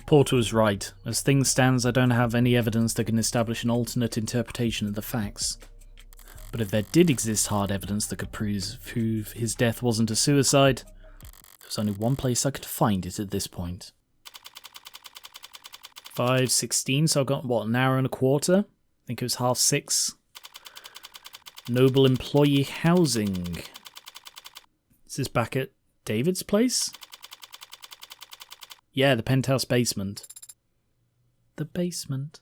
Porter was right. As things stands, I don't have any evidence that can establish an alternate interpretation of the facts. But if there did exist hard evidence that could prove his death wasn't a suicide, there was only one place I could find it at this point. 5:16, so I've got, what, an hour and a quarter? I think it was 5:30. Noble Employee Housing. Is this back at David's place? Yeah, the penthouse basement. The basement?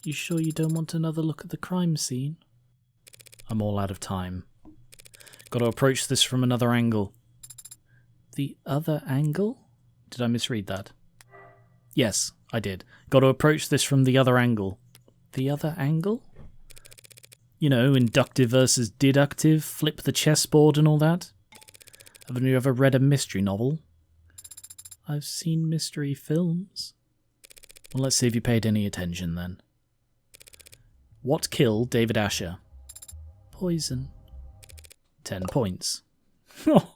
You sure you don't want another look at the crime scene? I'm all out of time. Got to approach this from another angle. The other angle? Did I misread that? Yes, I did. Got to approach this from the other angle. The other angle? You know, inductive versus deductive, flip the chessboard and all that. Haven't you ever read a mystery novel? I've seen mystery films. Well, let's see if you paid any attention then. What killed David Asher? Poison. 10 points. Oh,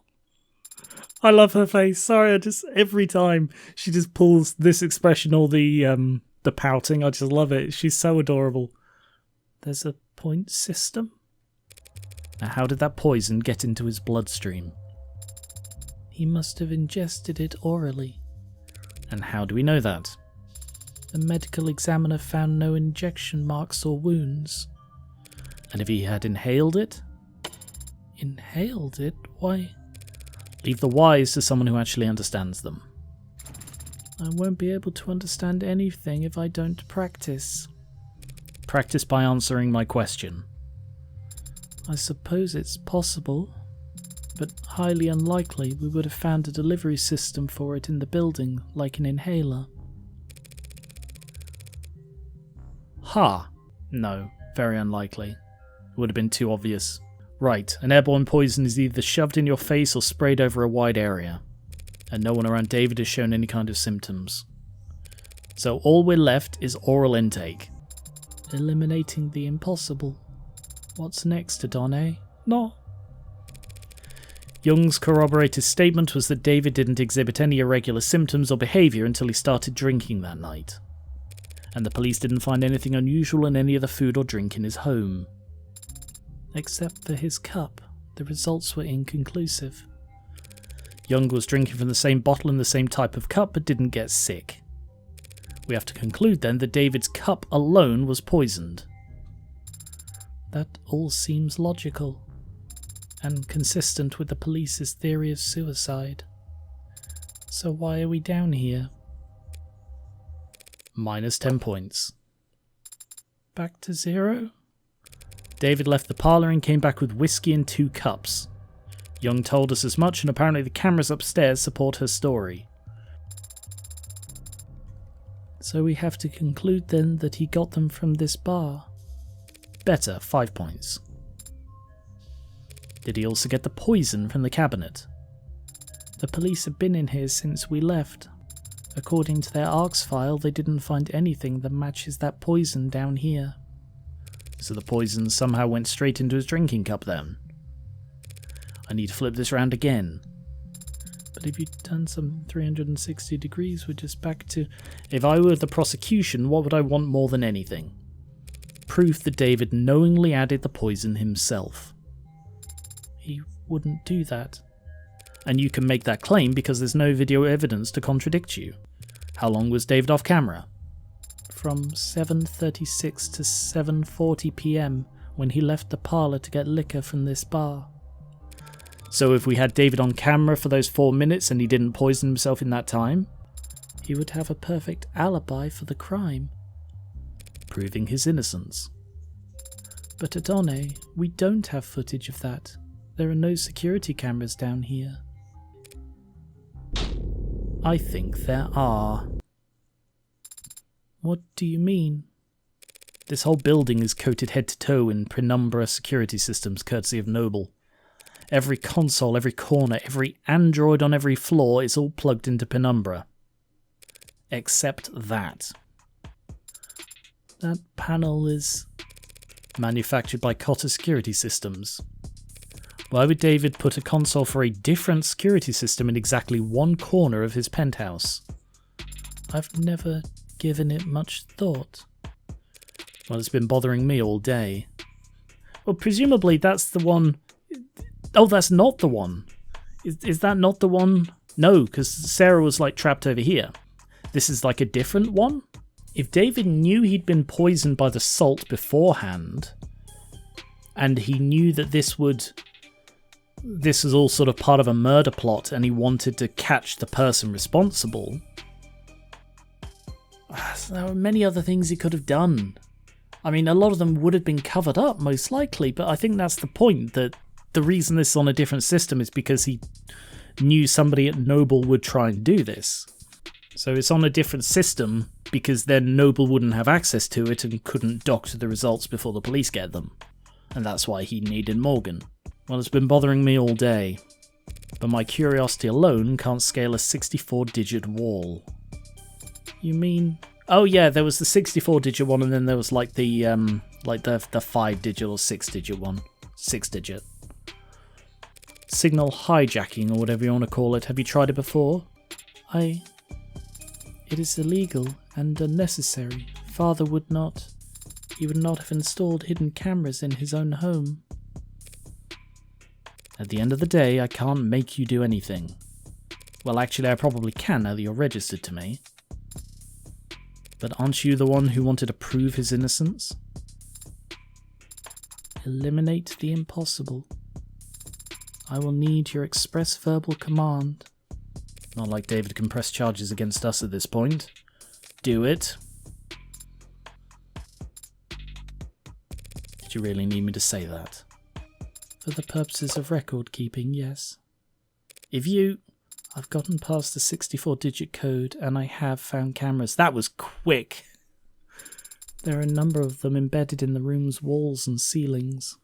I love her face. Sorry, every time she just pulls this expression or the pouting, I just love it. She's so adorable. There's a point system? Now, how did that poison get into his bloodstream? He must have ingested it orally. And how do we know that? The medical examiner found no injection marks or wounds. And if he had inhaled it? Inhaled it? Why? Leave the whys to someone who actually understands them. I won't be able to understand anything if I don't practice. Practice by answering my question. I suppose it's possible, but highly unlikely we would have found a delivery system for it in the building, like an inhaler. Ha! No, very unlikely. It would have been too obvious. Right, an airborne poison is either shoved in your face or sprayed over a wide area, and no one around David has shown any kind of symptoms. So all we're left is oral intake. Eliminating the impossible. What's next, Adone? No. Young's corroborated statement was that David didn't exhibit any irregular symptoms or behaviour until he started drinking that night, and the police didn't find anything unusual in any of the food or drink in his home. Except for his cup, the results were inconclusive. Young was drinking from the same bottle in the same type of cup but didn't get sick. We have to conclude then that David's cup alone was poisoned. That all seems logical and consistent with the police's theory of suicide. So why are we down here? Minus 10 points. Back to 0? David left the parlour and came back with whiskey and 2 cups. Young told us as much, and apparently the cameras upstairs support her story. So we have to conclude then that he got them from this bar. Better, 5 points. Did he also get the poison from the cabinet? The police have been in here since we left. According to their ARCS file, they didn't find anything that matches that poison down here. So the poison somehow went straight into his drinking cup then. I need to flip this round again. But if you'd done some 360 degrees, we're just back to... If I were the prosecution, what would I want more than anything? Proof that David knowingly added the poison himself. He wouldn't do that. And you can make that claim because there's no video evidence to contradict you. How long was David off camera? From 7:36 to 7:40 PM when he left the parlour to get liquor from this bar. So if we had David on camera for those 4 minutes and he didn't poison himself in that time, he would have a perfect alibi for the crime, proving his innocence. But Adone, we don't have footage of that. There are no security cameras down here. I think there are. What do you mean? This whole building is coated head to toe in penumbra security systems courtesy of Noble. Every console, every corner, every android on every floor is all plugged into penumbra. Except that. That panel is manufactured by Cotter Security Systems. Why would David put a console for a different security system in exactly one corner of his penthouse? I've never given it much thought. Well, it's been bothering me all day. Well, presumably that's the one... Oh, that's not the one. Is that not the one? No, because Sarah was, like, trapped over here. This is, like, a different one? If David knew he'd been poisoned by the salt beforehand, and he knew that this is all sort of part of a murder plot, and he wanted to catch the person responsible, there were many other things he could have done. I mean, a lot of them would have been covered up, most likely, but I think that's the point, that the reason this is on a different system is because he knew somebody at Noble would try and do this. So it's on a different system because then Noble wouldn't have access to it and couldn't doctor the results before the police get them. And that's why he needed Morgan. Well, it's been bothering me all day, but my curiosity alone can't scale a 64-digit wall. You mean... Oh yeah, there was the 64-digit one, and then there was like the 5-digit or 6-digit one. 6-digit. Signal hijacking, or whatever you want to call it. Have you tried it before? It is illegal and unnecessary. Father would not... He would not have installed hidden cameras in his own home. At the end of the day, I can't make you do anything. Well, actually, I probably can now that you're registered to me. But aren't you the one who wanted to prove his innocence? Eliminate the impossible. I will need your express verbal command. Not like David can press charges against us at this point. Do it. Did you really need me to say that? For the purposes of record keeping, yes. I've gotten past the 64-digit code and I have found cameras. That was quick. There are a number of them embedded in the room's walls and ceilings.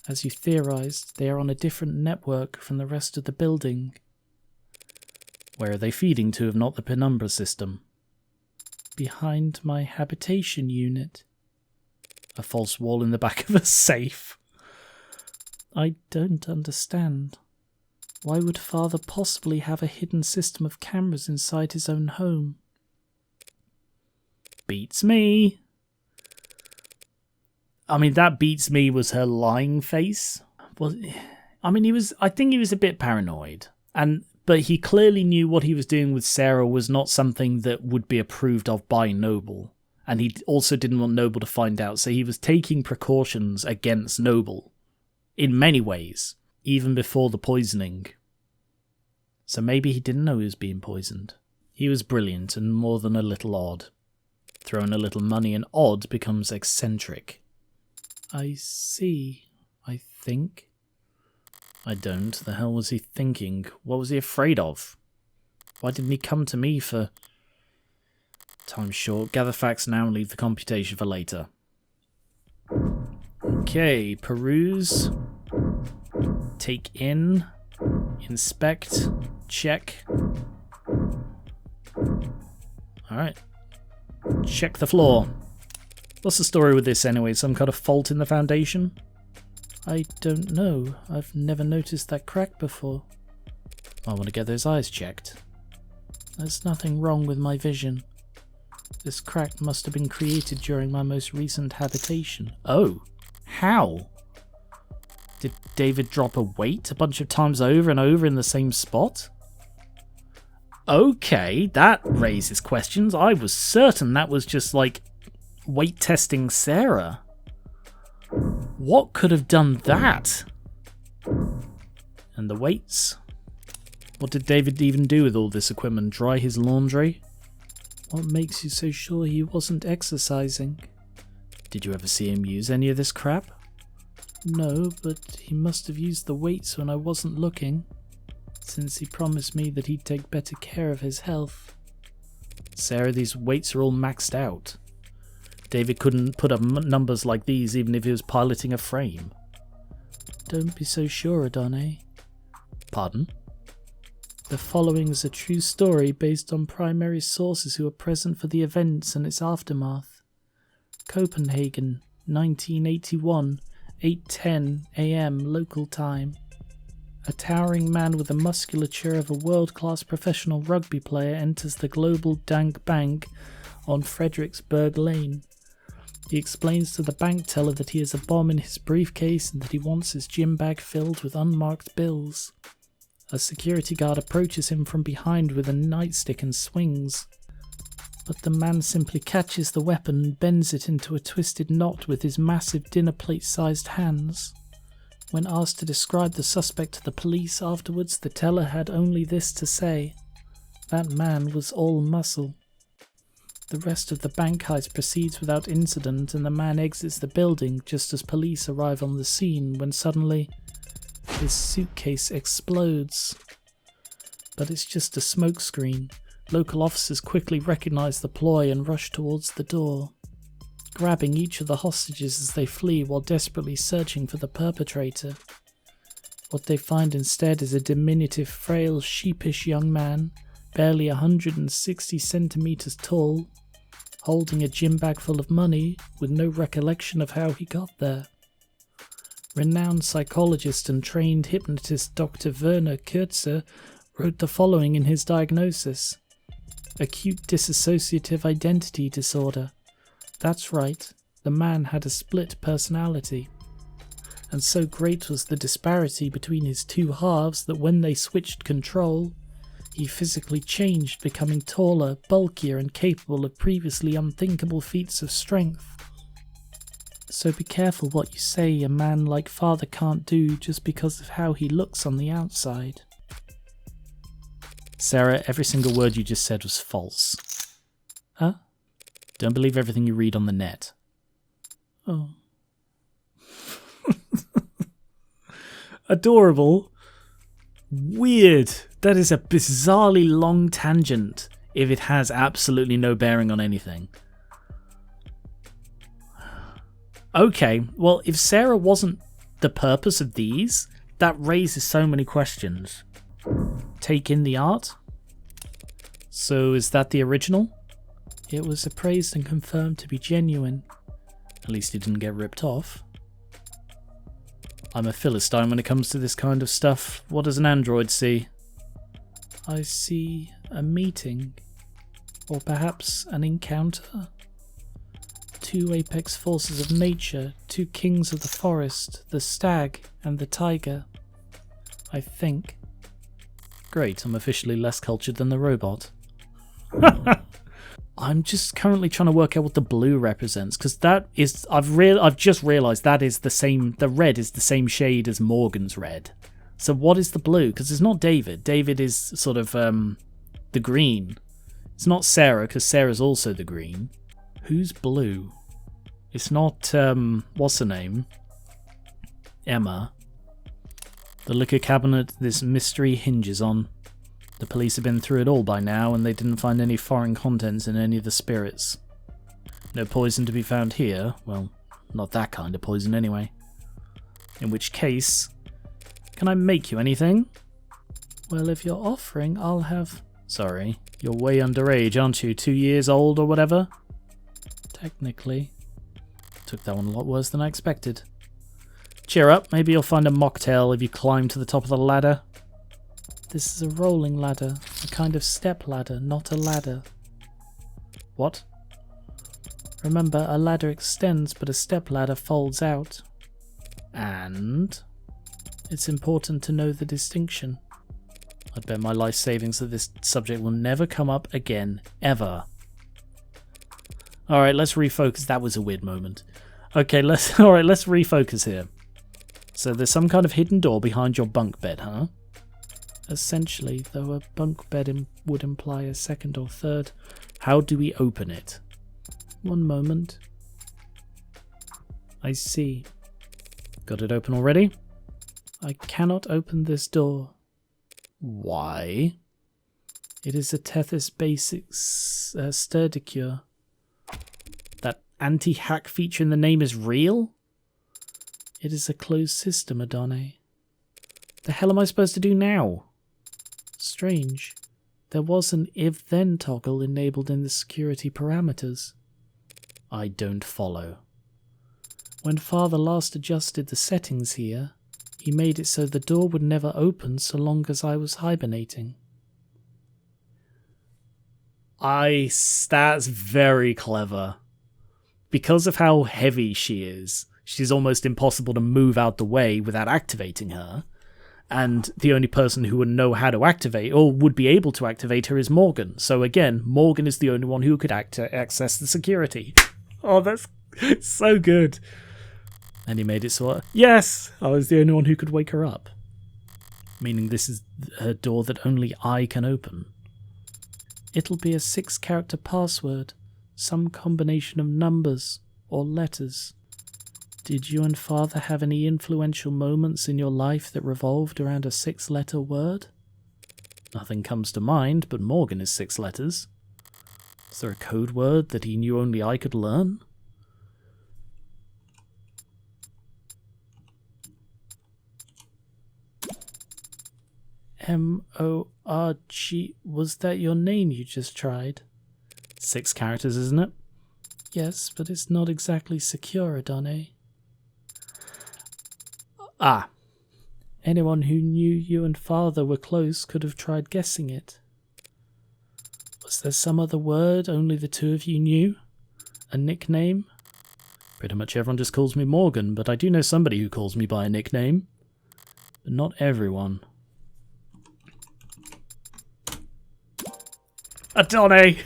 As you theorized, they are on a different network from the rest of the building. Where are they feeding to if not the penumbra system? Behind my habitation unit. A false wall in the back of a safe. I don't understand. Why would Father possibly have a hidden system of cameras inside his own home? Beats me. I mean, that beats me was her lying face. Well, I mean, I think he was a bit paranoid. But he clearly knew what he was doing with Sarah was not something that would be approved of by Noble. And he also didn't want Noble to find out, so he was taking precautions against Noble. In many ways. Even before the poisoning. So maybe he didn't know he was being poisoned. He was brilliant and more than a little odd. Throwing a little money in odd becomes eccentric. I see, I think. I don't. The hell was he thinking? What was he afraid of? Why didn't he come to me for... Time short. Gather facts now and leave the computation for later. Okay, peruse. Take in. Inspect. Check. Alright. Check the floor. What's the story with this anyway? Some kind of fault in the foundation? I don't know. I've never noticed that crack before. I want to get those eyes checked. There's nothing wrong with my vision. This crack must have been created during my most recent habitation. Oh, how? Did David drop a weight a bunch of times over and over in the same spot? Okay, that raises questions. I was certain that was just like weight testing Sarah. What could have done that? And the weights? What did David even do with all this equipment? Dry his laundry? What makes you so sure he wasn't exercising? Did you ever see him use any of this crap? No, but he must have used the weights when I wasn't looking, since he promised me that he'd take better care of his health. Sarah, these weights are all maxed out. David couldn't put up numbers like these even if he was piloting a frame. Don't be so sure, Adone. Pardon? The following is a true story based on primary sources who were present for the events and its aftermath. Copenhagen, 1981, 8:10 a.m. local time. A towering man with the musculature of a world-class professional rugby player enters the Global Dank Bank on Fredericksburg Lane. He explains to the bank teller that he has a bomb in his briefcase and that he wants his gym bag filled with unmarked bills. A security guard approaches him from behind with a nightstick and swings. But the man simply catches the weapon and bends it into a twisted knot with his massive dinner plate-sized hands. When asked to describe the suspect to the police afterwards, the teller had only this to say: "That man was all muscle." The rest of the bank heist proceeds without incident, and the man exits the building just as police arrive on the scene when suddenly his suitcase explodes. But it's just a smokescreen. Local officers quickly recognize the ploy and rush towards the door, grabbing each of the hostages as they flee while desperately searching for the perpetrator. What they find instead is a diminutive, frail, sheepish young man, barely 160 centimeters tall, holding a gym bag full of money with no recollection of how he got there. Renowned psychologist and trained hypnotist Dr. Werner Kurtzer wrote the following in his diagnosis: acute dissociative identity disorder. That's right, the man had a split personality. And so great was the disparity between his two halves that when they switched control, he physically changed, becoming taller, bulkier, and capable of previously unthinkable feats of strength. So be careful what you say a man like Father can't do just because of how he looks on the outside. Sarah, every single word you just said was false. Huh? Don't believe everything you read on the net. Oh. Adorable. Weird. That is a bizarrely long tangent if it has absolutely no bearing on anything. Okay, well, if Sarah wasn't the purpose of these, that raises so many questions. Take in the art? So is that the original? It was appraised and confirmed to be genuine. At least it didn't get ripped off. I'm a Philistine when it comes to this kind of stuff. What does an android see? I see a meeting. Or perhaps an encounter. Two apex forces of nature, two kings of the forest, the stag and the tiger. I think. Great, I'm officially less cultured than the robot. I'm just currently trying to work out what the blue represents, because that is, I've just realised that is the same, the red is the same shade as Morgan's red. So what is the blue? Because it's not David. David is sort of the green. It's not Sarah, because Sarah's also the green. Who's blue? It's not, what's her name? Emma. The liquor cabinet this mystery hinges on. The police have been through it all by now, and they didn't find any foreign contents in any of the spirits. No poison to be found here. Well, not that kind of poison anyway. In which case, can I make you anything? Well, if you're offering, I'll have... Sorry, you're way underage, aren't you? 2 years old or whatever? Technically. Took that one a lot worse than I expected. Cheer up, maybe you'll find a mocktail if you climb to the top of the ladder. This is a rolling ladder, a kind of step ladder, not a ladder. What? Remember, a ladder extends, but a step ladder folds out. And? It's important to know the distinction. I'd bet my life savings that this subject will never come up again, ever. Alright, let's refocus. That was a weird moment. Okay, let's refocus here. So there's some kind of hidden door behind your bunk bed, huh? Essentially, though a bunk bed would imply a second or third. How do we open it? One moment. I see. Got it open already? I cannot open this door. Why? It is a Tethys Basics Sturdicure. That anti-hack feature in the name is real? It is a closed system, Adone. The hell am I supposed to do now? Strange. There was an if-then toggle enabled in the security parameters. I don't follow. When Father last adjusted the settings here, He made it so the door would never open so long as I was hibernating. That's very clever. Because of how heavy she is, she's almost impossible to move out the way without activating her. And the only person who would know how to activate, or would be able to activate her, is Morgan. So again, Morgan is the only one who could access the security. Oh, that's so good. And he made it so, yes, I was the only one who could wake her up. Meaning this is a door that only I can open. It'll be a 6-character password, some combination of numbers or letters. Did you and Father have any influential moments in your life that revolved around a 6-letter word? Nothing comes to mind, but Morgan is 6 letters. Is there a code word that he knew only I could learn? M-O-R-G, was that your name you just tried? 6 characters, isn't it? Yes, but it's not exactly secure, Adone. Ah. Anyone who knew you and Father were close could have tried guessing it. Was there some other word only the two of you knew? A nickname? Pretty much everyone just calls me Morgan, but I do know somebody who calls me by a nickname. But not everyone. Adone!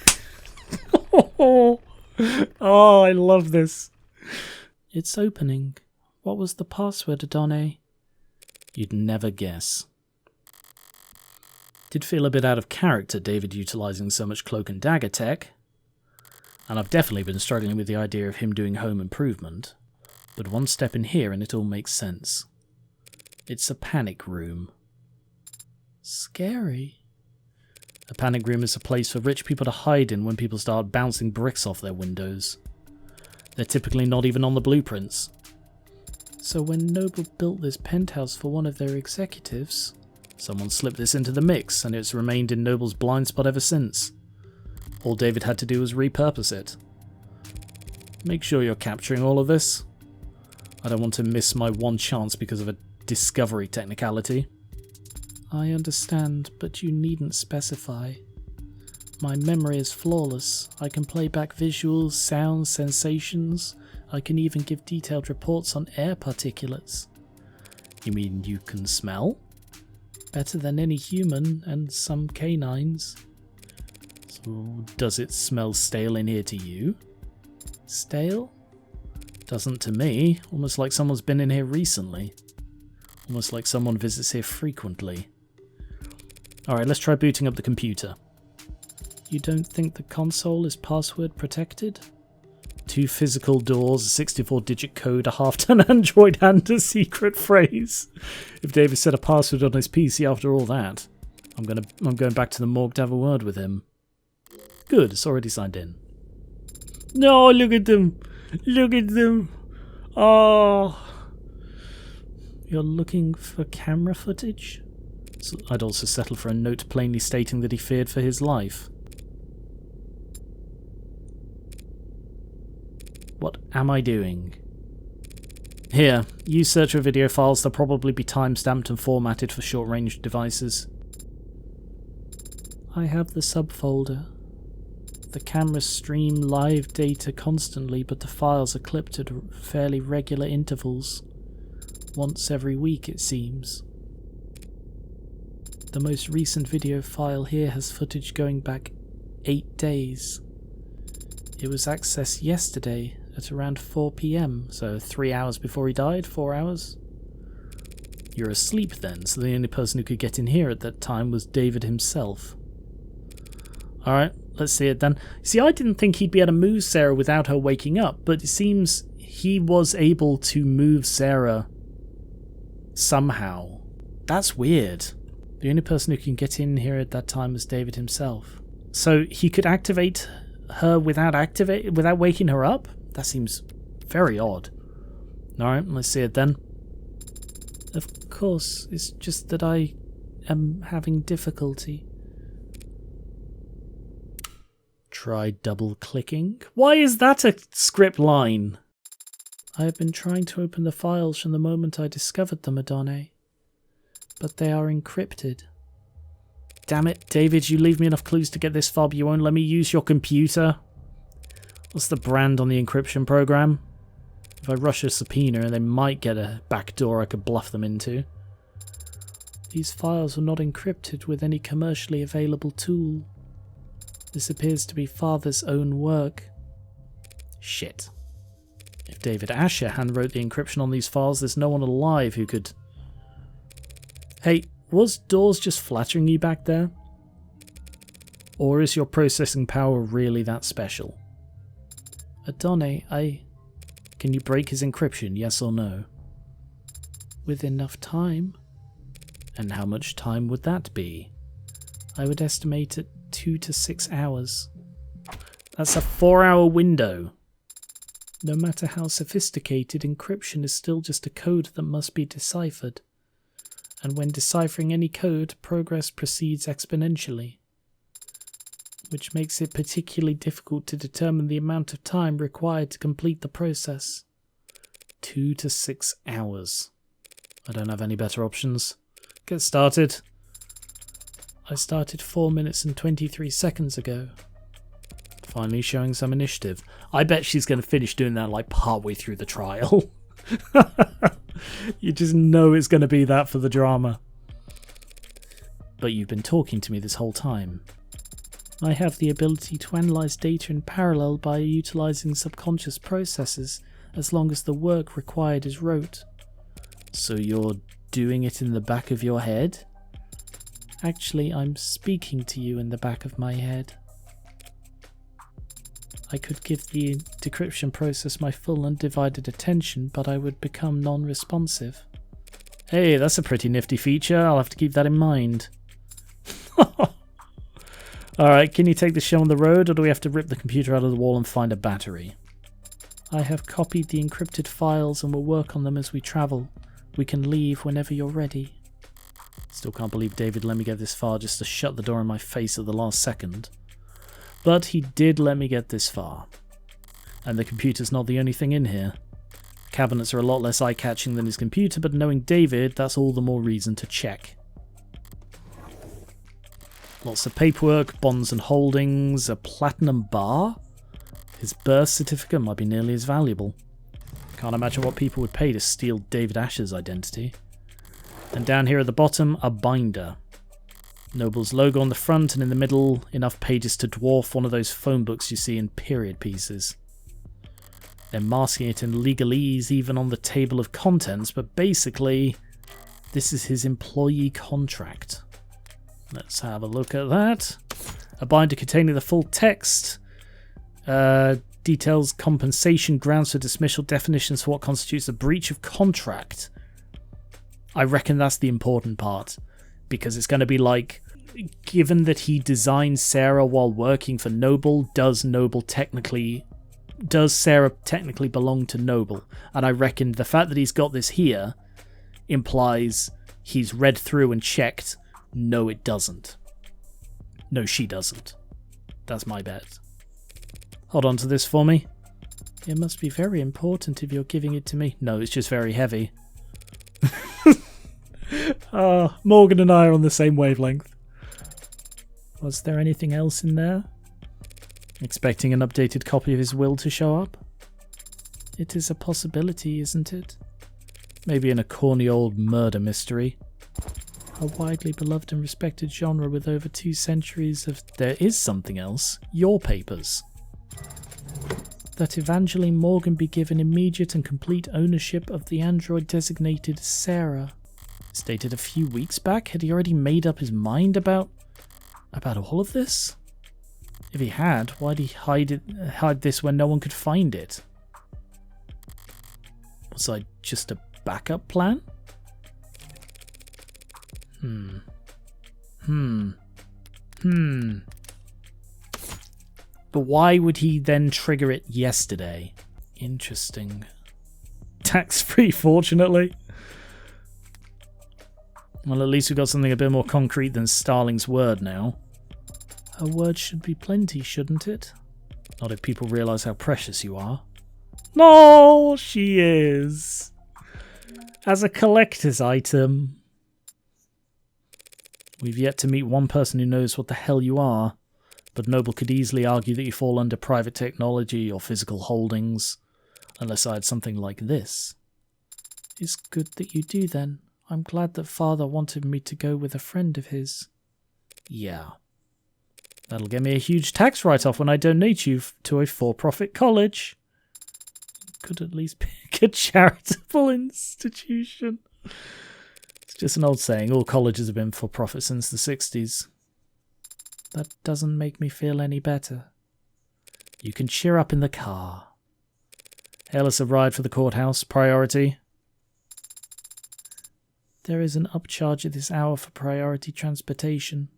Oh, I love this. It's opening. What was the password, Adone? You'd never guess. Did feel a bit out of character, David utilising so much cloak and dagger tech. And I've definitely been struggling with the idea of him doing home improvement. But one step in here and it all makes sense. It's a panic room. Scary. A panic room is a place for rich people to hide in when people start bouncing bricks off their windows. They're typically not even on the blueprints. So when Noble built this penthouse for one of their executives, someone slipped this into the mix and it's remained in Noble's blind spot ever since. All David had to do was repurpose it. Make sure you're capturing all of this. I don't want to miss my one chance because of a discovery technicality. I understand, but you needn't specify. My memory is flawless. I can play back visuals, sounds, sensations. I can even give detailed reports on air particulates. You mean you can smell? Better than any human, and some canines. So, does it smell stale in here to you? Stale? Doesn't to me. Almost like someone's been in here recently. Almost like someone visits here frequently. Alright, let's try booting up the computer. You don't think the console is password protected? 2 physical doors, a 64-digit code, a half-ton android, and a secret phrase. If David set a password on his PC after all that, I'm going back to the morgue to have a word with him. Good, it's already signed in. No, look at them! Look at them! Oh! You're looking for camera footage? So I'd also settle for a note plainly stating that he feared for his life. What am I doing? Here, use search for video files. They'll probably be timestamped and formatted for short-range devices. I have the subfolder. The cameras stream live data constantly, but the files are clipped at fairly regular intervals. Once every week, it seems. The most recent video file here has footage going back 8 days. It was accessed yesterday at around 4 PM, so 3 hours before he died, 4 hours. You're asleep then, so the only person who could get in here at that time was David himself. Alright, let's see it then. See, I didn't think he'd be able to move Sarah without her waking up, but it seems he was able to move Sarah somehow. That's weird. The only person who can get in here at that time was David himself. So he could activate her without waking her up? That seems very odd. Alright, let's see it then. Of course, it's just that I am having difficulty. Try double-clicking? Why is that a script line? I have been trying to open the files from the moment I discovered them, Adone. But they are encrypted. Damn it, David, you leave me enough clues to get this far, but you won't let me use your computer. What's the brand on the encryption program? If I rush a subpoena, they might get a back door I could bluff them into. These files were not encrypted with any commercially available tool. This appears to be Father's own work. Shit. If David Asher handwrote the encryption on these files, there's no one alive who could... Hey, was Dawes just flattering you back there? Or is your processing power really that special? Adone, Can you break his encryption, yes or no? With enough time. And how much time would that be? I would estimate at 2 to 6 hours. That's a 4-hour window. No matter how sophisticated, encryption is still just a code that must be deciphered. And when deciphering any code, progress proceeds exponentially, which makes it particularly difficult to determine the amount of time required to complete the process. 2 to 6 hours. I don't have any better options. Get started. I started 4 minutes and 23 seconds ago. Finally showing some initiative. I bet she's going to finish doing that like partway through the trial. You just know it's going to be that for the drama. But you've been talking to me this whole time. I have the ability to analyze data in parallel by utilizing subconscious processes as long as the work required is rote. So you're doing it in the back of your head? Actually, I'm speaking to you in the back of my head. I could give the decryption process my full undivided attention, but I would become non-responsive. Hey, that's a pretty nifty feature. I'll have to keep that in mind. Alright, can you take the show on the road, or do we have to rip the computer out of the wall and find a battery? I have copied the encrypted files and will work on them as we travel. We can leave whenever you're ready. Still can't believe David let me get this far just to shut the door in my face at the last second. But he did let me get this far. And the computer's not the only thing in here. Cabinets are a lot less eye-catching than his computer, but knowing David, that's all the more reason to check. Lots of paperwork, bonds and holdings, a platinum bar? His birth certificate might be nearly as valuable. Can't imagine what people would pay to steal David Asher's identity. And down here at the bottom, a binder. Noble's logo on the front, and in the middle, enough pages to dwarf one of those phone books you see in period pieces. They're masking it in legalese even on the table of contents, but basically, this is his employee contract. Let's have a look at that. A binder containing the full text, details compensation, grounds for dismissal, definitions for what constitutes a breach of contract. I reckon that's the important part, because it's going to be like, given that he designed Sarah while working for Noble, does Sarah technically belong to Noble? And I reckon the fact that he's got this here implies he's read through and checked, no it doesn't. No, she doesn't. That's my bet. Hold on to this for me. It must be very important if you're giving it to me. No, it's just very heavy. Morgan and I are on the same wavelength. Was there anything else in there? Expecting an updated copy of his will to show up? It is a possibility, isn't it? Maybe in a corny old murder mystery. A widely beloved and respected genre with over 2 centuries of... There is something else. Your papers. That Evangeline Morgan be given immediate and complete ownership of the android designated Sarah. Stated a few weeks back. Had he already made up his mind about all of this? If he had, why'd he hide this when no one could find it? Was I just a backup plan? But why would he then trigger it yesterday? Interesting. Tax-free, fortunately. Well, at least we've got something a bit more concrete than Starling's word now. A word should be plenty, shouldn't it? Not if people realise how precious you are. No, she is. As a collector's item. We've yet to meet one person who knows what the hell you are, but Noble could easily argue that you fall under private technology or physical holdings, unless I had something like this. It's good that you do then. I'm glad that Father wanted me to go with a friend of his. Yeah. That'll get me a huge tax write-off when I donate you to a for-profit college. Could at least pick a charitable institution. It's just an old saying, all colleges have been for-profit since the 60s. That doesn't make me feel any better. You can cheer up in the car. Hail us a ride for the courthouse. Priority. There is an upcharge at this hour for priority transportation.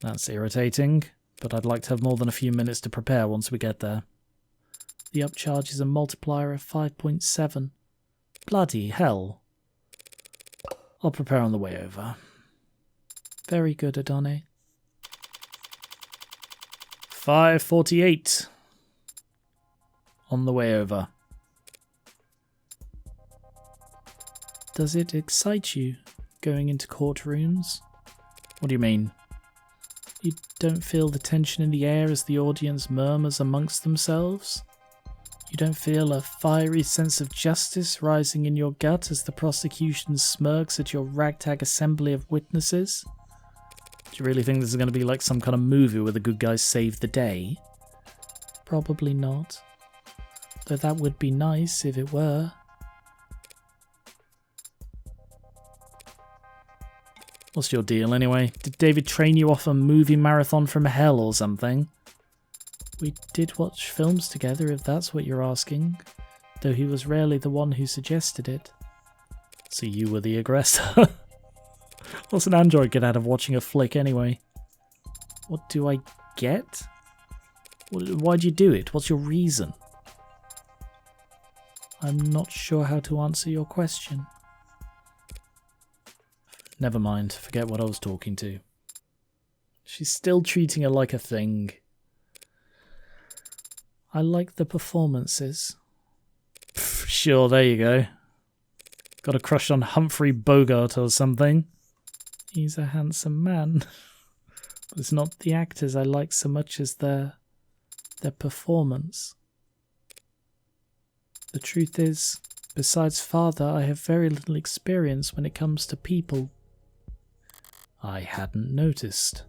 That's irritating, but I'd like to have more than a few minutes to prepare once we get there. The upcharge is a multiplier of 5.7. Bloody hell. I'll prepare on the way over. Very good, Adone. 5:48. On the way over. Does it excite you, going into courtrooms? What do you mean? You don't feel the tension in the air as the audience murmurs amongst themselves? You don't feel a fiery sense of justice rising in your gut as the prosecution smirks at your ragtag assembly of witnesses? Do you really think this is going to be like some kind of movie where the good guys save the day? Probably not. Though that would be nice if it were. What's your deal anyway? Did David train you off a movie marathon from hell or something? We did watch films together, if that's what you're asking, though he was rarely the one who suggested it. So you were the aggressor. What's an android get out of watching a flick anyway? What do I get? Why'd you do it? What's your reason? I'm not sure how to answer your question. Never mind, forget what I was talking to. She's still treating her like a thing. I like the performances. Pff, sure, there you go. Got a crush on Humphrey Bogart or something. He's a handsome man. But it's not the actors I like so much as their performance. The truth is, besides Father, I have very little experience when it comes to people. I hadn't noticed.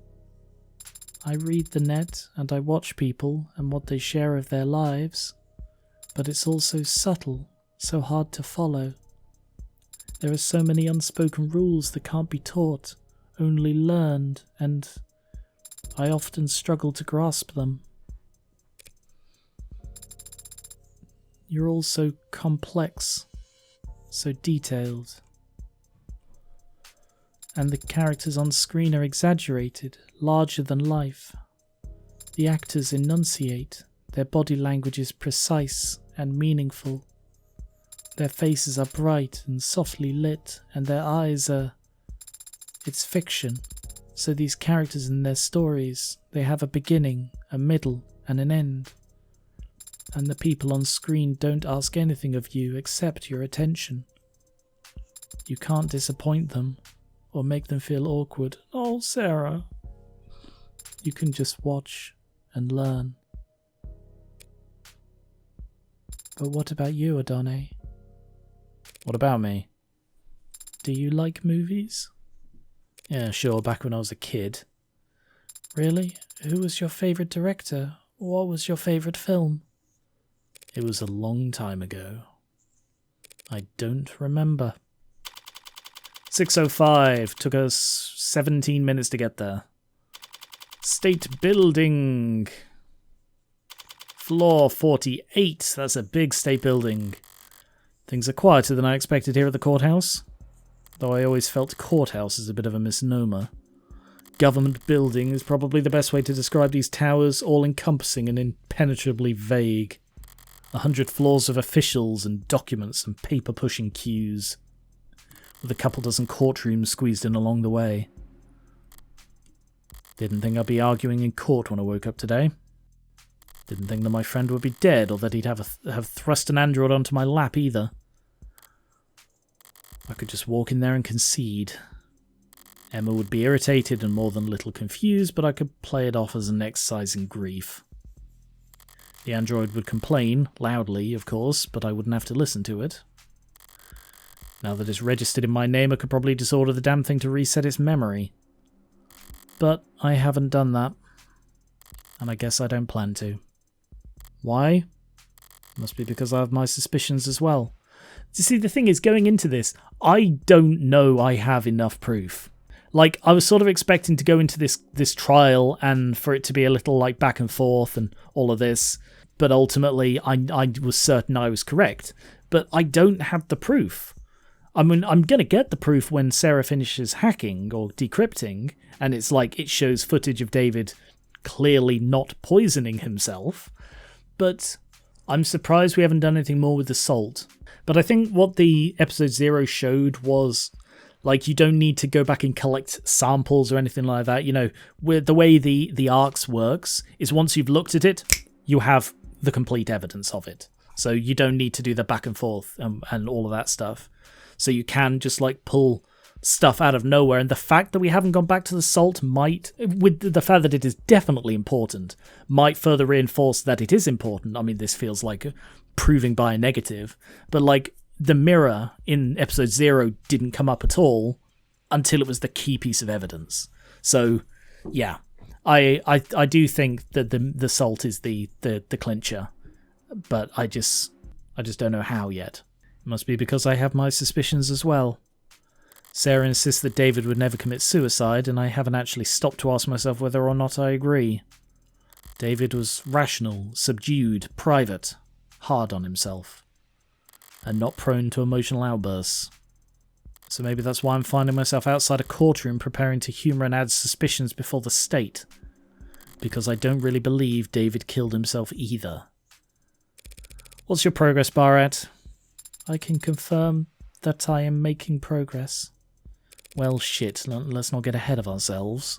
I read the net and I watch people and what they share of their lives, but it's all so subtle, so hard to follow. There are so many unspoken rules that can't be taught, only learned, and I often struggle to grasp them. You're all so complex, so detailed. And the characters on screen are exaggerated, larger than life. The actors enunciate, their body language is precise and meaningful. Their faces are bright and softly lit, and their eyes are... It's fiction, so these characters and their stories, they have a beginning, a middle, and an end. And the people on screen don't ask anything of you except your attention. You can't disappoint them, or make them feel awkward. Oh, Sarah. You can just watch and learn. But what about you, Adone? What about me? Do you like movies? Yeah, sure, back when I was a kid. Really? Who was your favourite director? What was your favourite film? It was a long time ago. I don't remember. 6:05. Took us 17 minutes to get there. State building. Floor 48. That's a big state building. Things are quieter than I expected here at the courthouse. Though I always felt courthouse is a bit of a misnomer. Government building is probably the best way to describe these towers, all-encompassing and impenetrably vague. 100 floors of officials and documents and paper-pushing queues, with a couple dozen courtrooms squeezed in along the way. Didn't think I'd be arguing in court when I woke up today. Didn't think that my friend would be dead or that he'd have thrust an android onto my lap either. I could just walk in there and concede. Emma would be irritated and more than a little confused, but I could play it off as an exercise in grief. The android would complain, loudly, of course, but I wouldn't have to listen to it. Now that it's registered in my name, I could probably just order the damn thing to reset its memory. But I haven't done that. And I guess I don't plan to. Why? Must be because I have my suspicions as well. You see, the thing is, going into this, I don't know I have enough proof. Like, I was sort of expecting to go into this trial and for it to be a little, like, back and forth and all of this. But ultimately, I was certain I was correct. But I don't have the proof. I mean, I'm going to get the proof when Sarah finishes hacking or decrypting, and it's like it shows footage of David clearly not poisoning himself. But I'm surprised we haven't done anything more with the salt. But I think what the episode 0 showed was, like, you don't need to go back and collect samples or anything like that. You know, the way the ARCS works is once you've looked at it, you have the complete evidence of it. So you don't need to do the back and forth and all of that stuff. So you can just, like, pull stuff out of nowhere. And the fact that we haven't gone back to the salt might, with the fact that it is definitely important, might further reinforce that it is important. I mean, this feels like proving by a negative. But, like, the mirror in episode 0 didn't come up at all until it was the key piece of evidence. So, yeah. I do think that the salt is the clincher, but I just don't know how yet. It must be because I have my suspicions as well. Sarah insists that David would never commit suicide, and I haven't actually stopped to ask myself whether or not I agree. David was rational, subdued, private, hard on himself, and not prone to emotional outbursts. So maybe that's why I'm finding myself outside a courtroom preparing to humour and add suspicions before the state. Because I don't really believe David killed himself either. What's your progress bar at? I can confirm that I am making progress. Well, shit, let's not get ahead of ourselves.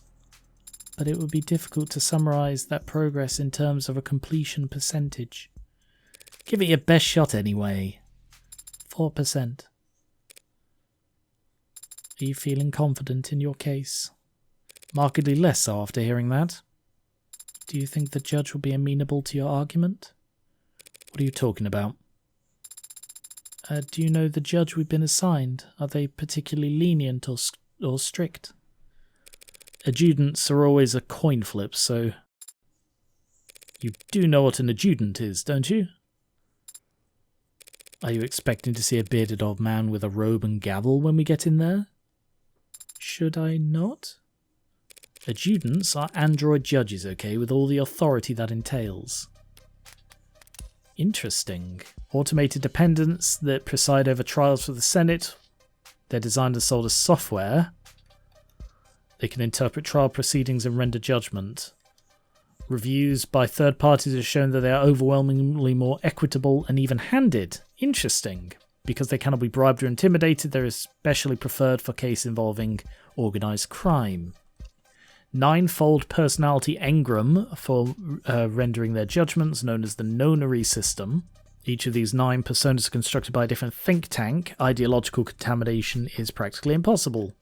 But it would be difficult to summarise that progress in terms of a completion percentage. Give it your best shot anyway. 4%. Are you feeling confident in your case? Markedly less so after hearing that. Do you think the judge will be amenable to your argument? What are you talking about? Do you know the judge we've been assigned? Are they particularly lenient or strict? Adjudants are always a coin flip, so... You do know what an adjudant is, don't you? Are you expecting to see a bearded old man with a robe and gavel when we get in there? Should I not? Adjudants are android judges, okay, with all the authority that entails. Interesting. Automated dependents that preside over trials for the Senate. They're designed and sold as software. They can interpret trial proceedings and render judgment. Reviews by third parties have shown that they are overwhelmingly more equitable and even-handed. Interesting. Because they cannot be bribed or intimidated, they're especially preferred for cases involving organised crime. 9-fold personality engram for rendering their judgments, known as the nonary system. Each of these 9 personas are constructed by a different think tank. Ideological contamination is practically impossible.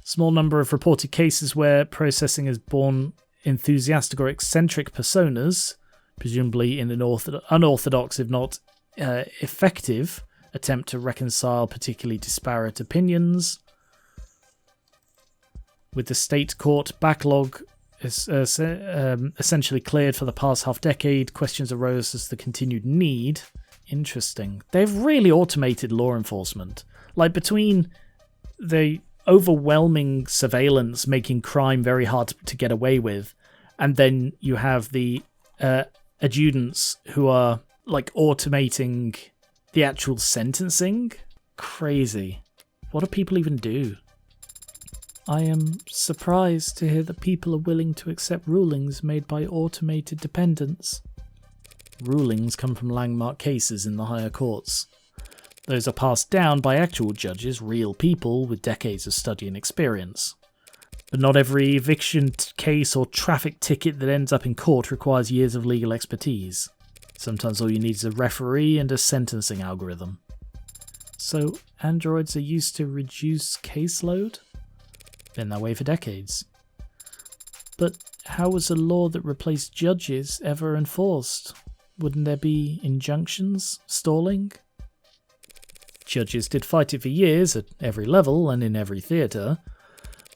Small number of reported cases where processing has borne enthusiastic or eccentric personas, presumably in an unorthodox, if not effective, attempt to reconcile particularly disparate opinions. With the state court backlog essentially cleared for the past half-decade, questions arose as to the continued need. Interesting. They've really automated law enforcement. Like, between the overwhelming surveillance making crime very hard to get away with, and then you have the adjudants who are, like, automating the actual sentencing. Crazy. What do people even do? I am surprised to hear that people are willing to accept rulings made by automated dependents. Rulings come from landmark cases in the higher courts. Those are passed down by actual judges, real people with decades of study and experience. But not every eviction case or traffic ticket that ends up in court requires years of legal expertise. Sometimes all you need is a referee and a sentencing algorithm. So, androids are used to reduce caseload? Been that way for decades. But how was a law that replaced judges ever enforced? Wouldn't there be injunctions? Stalling? Judges did fight it for years at every level and in every theatre,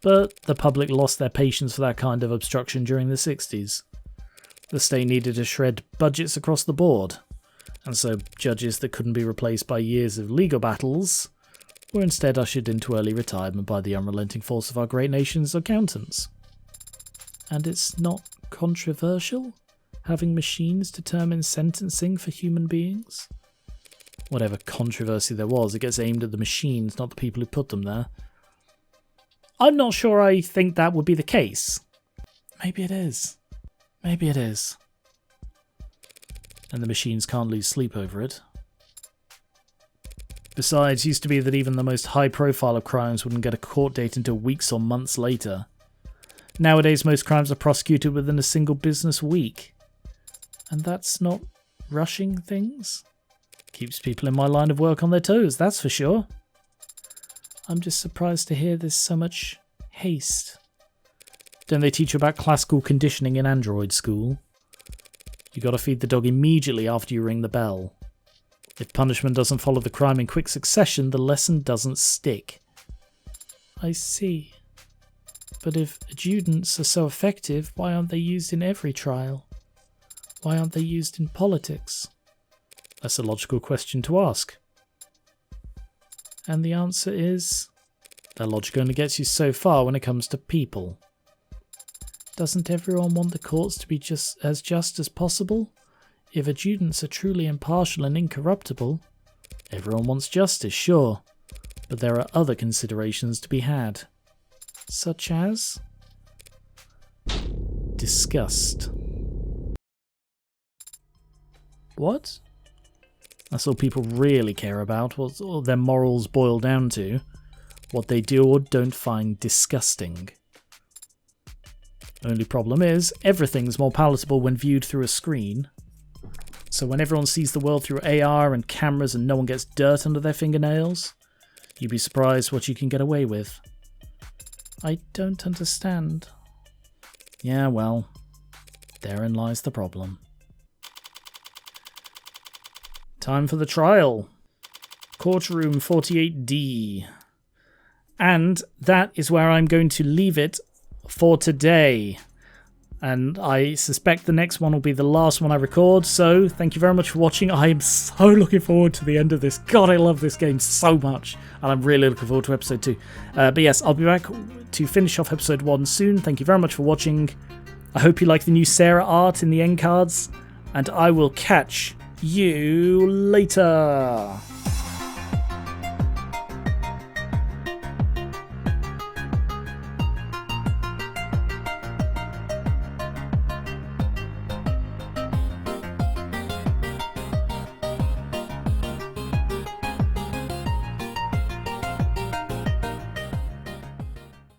but the public lost their patience for that kind of obstruction during the 60s. The state needed to shred budgets across the board, and so judges that couldn't be replaced by years of legal battles were instead ushered into early retirement by the unrelenting force of our great nation's accountants. And it's not controversial, having machines determine sentencing for human beings? Whatever controversy there was, it gets aimed at the machines, not the people who put them there. I'm not sure I think that would be the case. Maybe it is. Maybe it is. And the machines can't lose sleep over it. Besides, it used to be that even the most high-profile of crimes wouldn't get a court date until weeks or months later. Nowadays, most crimes are prosecuted within a single business week. And that's not rushing things? Keeps people in my line of work on their toes, that's for sure. I'm just surprised to hear there's so much haste. Don't they teach you about classical conditioning in android school? You gotta feed the dog immediately after you ring the bell. If punishment doesn't follow the crime in quick succession, the lesson doesn't stick. I see. But if adjudants are so effective, why aren't they used in every trial? Why aren't they used in politics? That's a logical question to ask. And the answer is, that logic only gets you so far when it comes to people. Doesn't everyone want the courts to be just as possible? If adjudants are truly impartial and incorruptible, everyone wants justice, sure, but there are other considerations to be had. Such as? Disgust. What? That's all people really care about, what all their morals boil down to. What they do or don't find disgusting. Only problem is, everything's more palatable when viewed through a screen. So when everyone sees the world through AR and cameras and no one gets dirt under their fingernails, you'd be surprised what you can get away with. I don't understand. Yeah, well, therein lies the problem. Time for the trial. Courtroom 48D. And that is where I'm going to leave it for today. And I suspect the next one will be the last one I record, so thank you very much for watching. I am so looking forward to the end of this. God, I love this game so much. And I'm really looking forward to episode 2. But yes, I'll be back to finish off episode 1 soon. Thank you very much for watching. I hope you like the new Sarah art in the end cards. And I will catch you later.